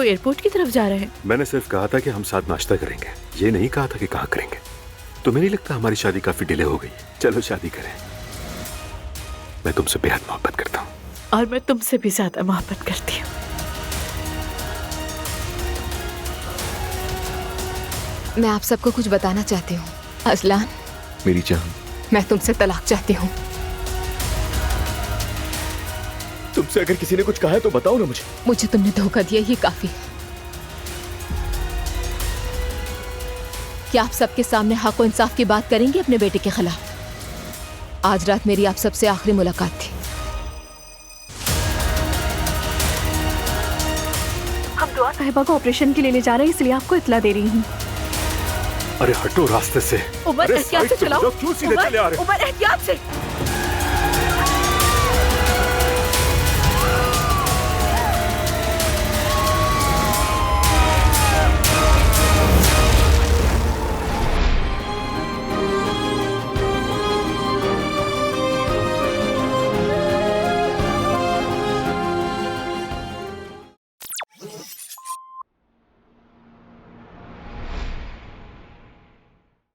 तो एयरपोर्ट की तरफ जा रहे हैं। मैंने सिर्फ कहा था कि हम साथ नाश्ता करेंगे, ये नहीं कहा था कि कहाँ करेंगे। तुम्हें नहीं लगता हमारी शादी काफी डिले हो गई? चलो शादी करें। मैं तुमसे बेहद मोहब्बत करता हूँ। और मैं तुमसे भी ज्यादा मोहब्बत करती हूँ। मैं आप सबको कुछ बताना चाहती हूँ। असलान, मेरी जान, मैं तुमसे तलाक चाहती हूँ। तुमसे अगर किसी ने कुछ कहा है तो बताओ ना मुझे। मुझे तुमने धोखा दिया, ये काफी। क्या आप सबके सामने हक और इंसाफ की बात करेंगे अपने बेटे के खिलाफ? आज रात मेरी आप सबसे आखिरी मुलाकात थी। हम दुआ साहिबा को ऑपरेशन के लिए ले जा रहे हैं, इसलिए आपको इत्ला दे रही हूँ। अरे हटो रास्ते से। उमर, एहतियात से चलाओ। क्यों सीधे चले आ रहे हो? उमर, एहतियात से।